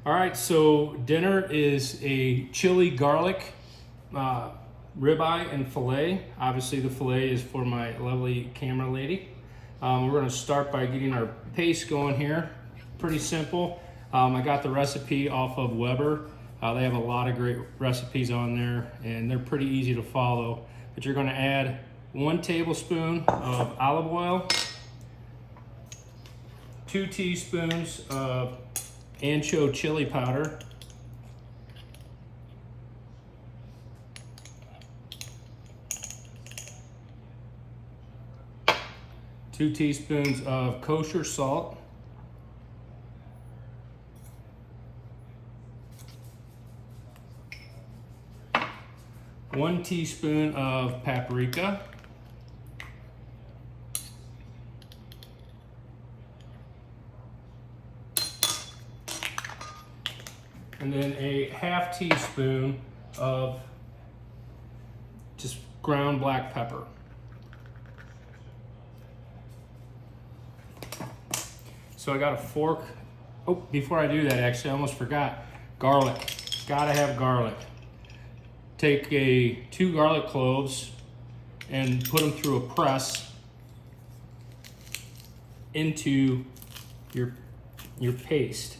All right, so dinner is a chili garlic ribeye and filet. Obviously, the filet is for my lovely camera lady. We're going to start by getting our paste going here. Pretty simple. I got the recipe off of Weber. They have a lot of great recipes on there, and they're pretty easy to follow. But you're going to add 1 tablespoon of olive oil, 2 teaspoons of ancho chili powder, 2 teaspoons of kosher salt, 1 teaspoon of paprika, and then a half teaspoon of just ground black pepper. So I got a fork. Oh, before I do that, actually, I almost forgot. Garlic. Gotta have garlic. Take 2 garlic cloves and put them through a press into your paste.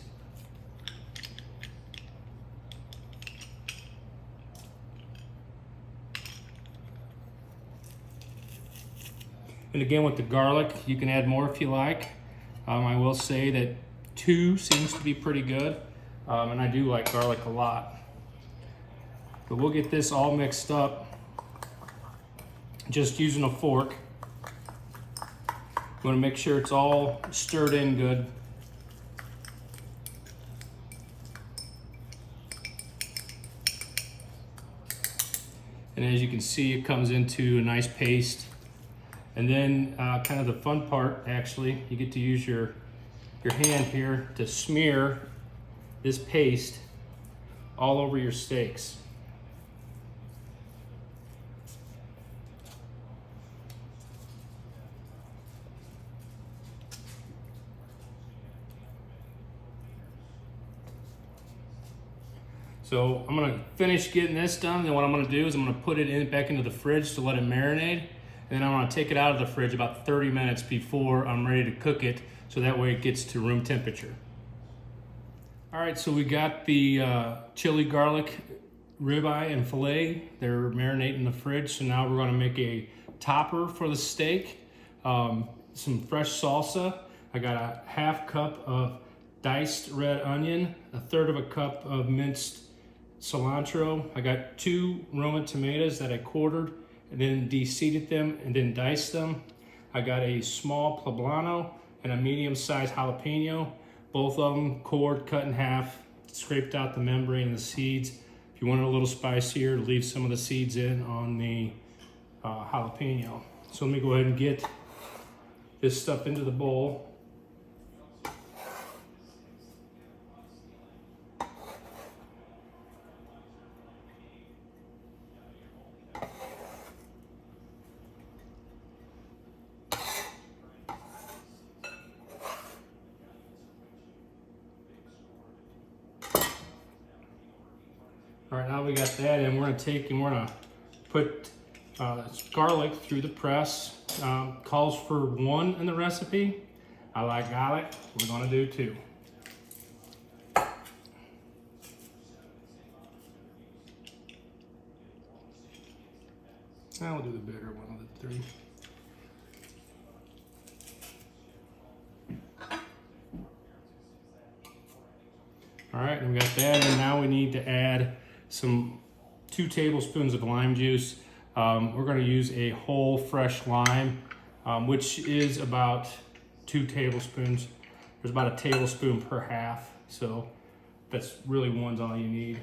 And again, with the garlic, you can add more if you like. I will say that 2 seems to be pretty good, and I do like garlic a lot. But we'll get this all mixed up just using a fork. Want to make sure it's all stirred in good. And as you can see, it comes into a nice paste. And then kind of the fun part, actually, you get to use your hand here to smear this paste all over your steaks. So I'm gonna finish getting this done, and what I'm gonna do is I'm gonna put it back into the fridge to let it marinate. And then I'm gonna take it out of the fridge about 30 minutes before I'm ready to cook it, so that way it gets to room temperature. All right, so we got the chili garlic ribeye and filet. They're marinating in the fridge, so now we're gonna make a topper for the steak. Some fresh salsa. I got a half cup of diced red onion, a third of a cup of minced cilantro. I got 2 Roma tomatoes that I quartered and then de-seeded them and then diced them. I got a small poblano and a medium-sized jalapeno, both of them cored, cut in half, scraped out the membrane and the seeds. If you want it a little spicier, leave some of the seeds in on the jalapeno. So let me go ahead and get this stuff into the bowl. All right, now we got that, and we're gonna put garlic through the press. Calls for 1 in the recipe. I like garlic. We're gonna do 2. Now we'll do the bigger one of the 3. All right, and we got that, and now we need to add 2 tablespoons of lime juice. We're going to use a whole fresh lime, which is about 2 tablespoons. There's about a tablespoon per half, so that's really 1's all you need.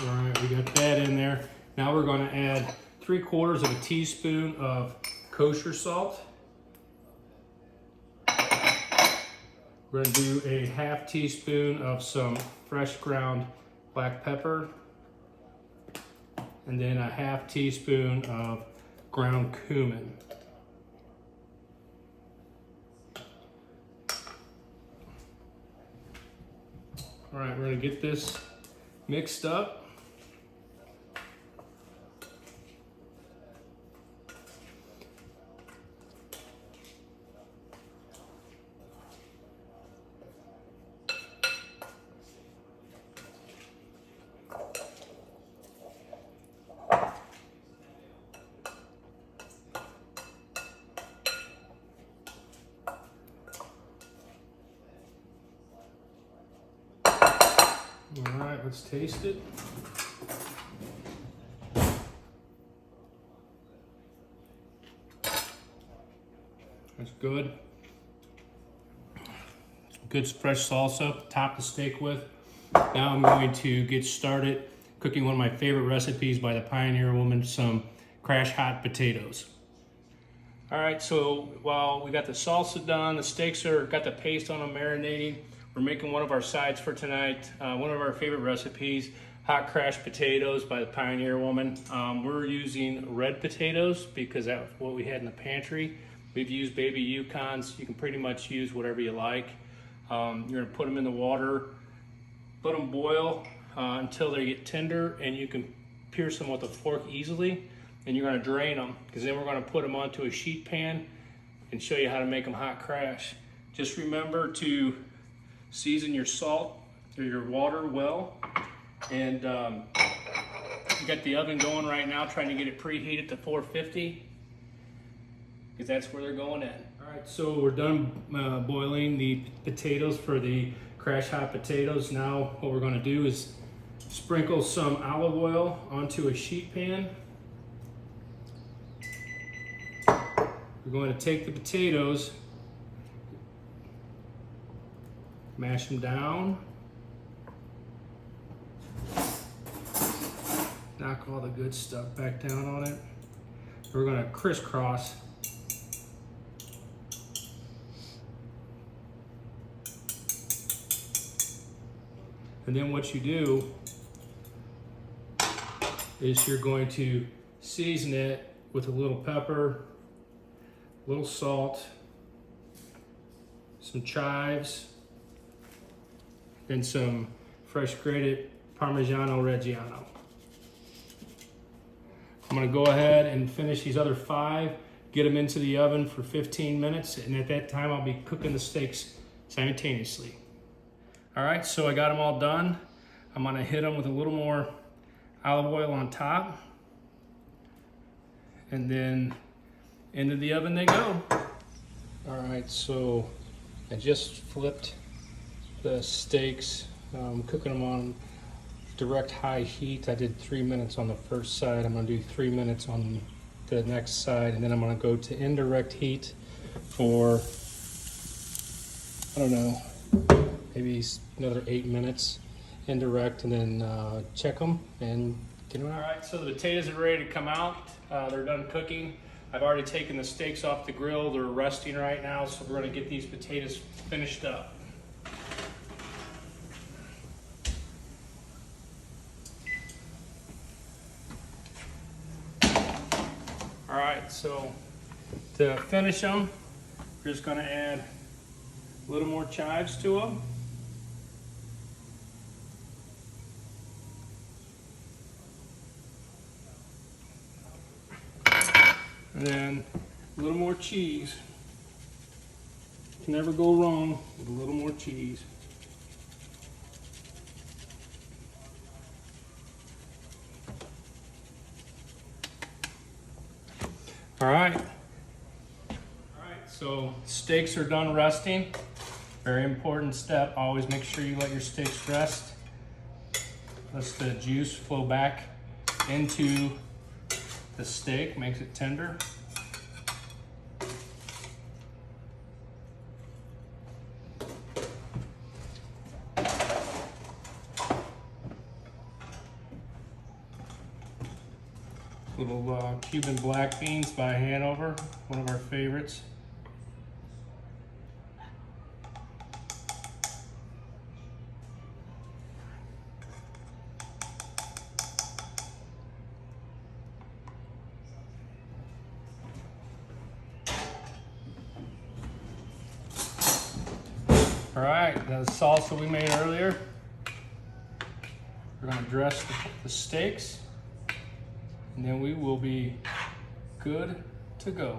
All right, we got that in there. Now we're going to add 3/4 of a teaspoon of kosher salt. We're gonna do a half teaspoon of some fresh ground black pepper, and then a half teaspoon of ground cumin. All right, we're gonna get this mixed up. All right, let's taste it. That's good. Good fresh salsa to top the steak with. Now I'm going to get started cooking one of my favorite recipes by the Pioneer Woman, some crash hot potatoes. All right, so while we got the salsa done, the steaks got the paste on them marinating, we're making one of our sides for tonight, one of our favorite recipes, hot crash potatoes by the Pioneer Woman. We're using red potatoes because that's what we had in the pantry. We've used baby Yukons. You can pretty much use whatever you like. You're gonna put them in the water, let them boil until they get tender, and you can pierce them with a fork easily. And you're gonna drain them, because then we're gonna put them onto a sheet pan and show you how to make them hot crash. Just remember to season your salt or your water well. And you got the oven going right now, trying to get it preheated to 450, because that's where they're going in. All right, so we're done boiling the potatoes for the crash hot potatoes. Now what we're gonna do is sprinkle some olive oil onto a sheet pan. We're going to take the potatoes, mash them down, knock all the good stuff back down on it. We're going to crisscross. And then what you do is you're going to season it with a little pepper, a little salt, some chives, and some fresh grated Parmigiano Reggiano. I'm gonna go ahead and finish these other 5, get them into the oven for 15 minutes, and at that time I'll be cooking the steaks simultaneously. All right, so I got them all done. I'm gonna hit them with a little more olive oil on top, and then into the oven they go. All right, so I just flipped the steaks, cooking them on direct high heat. I did 3 minutes on the first side. I'm gonna do 3 minutes on the next side, and then I'm gonna go to indirect heat for, I don't know, maybe another 8 minutes indirect, and then check them and get them out. All right, so the potatoes are ready to come out. They're done cooking. I've already taken the steaks off the grill. They're resting right now, so we're gonna get these potatoes finished up. All right, so to finish them, we're just gonna add a little more chives to them. And then a little more cheese. Can never go wrong with a little more cheese. All right. So steaks are done resting. Very important step. Always make sure you let your steaks rest. Let the juice flow back into the steak, makes it tender. Little Cuban black beans by Hanover, one of our favorites. All right, the salsa we made earlier. We're gonna dress the steaks, and then we will be good to go.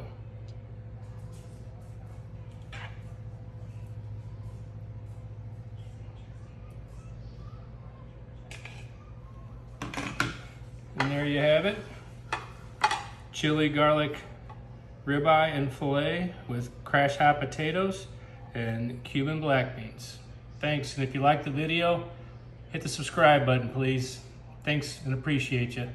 And there you have it. Chili, garlic, ribeye, and filet with crash hot potatoes and Cuban black beans. Thanks, and if you liked the video, hit the subscribe button, please. Thanks and appreciate you.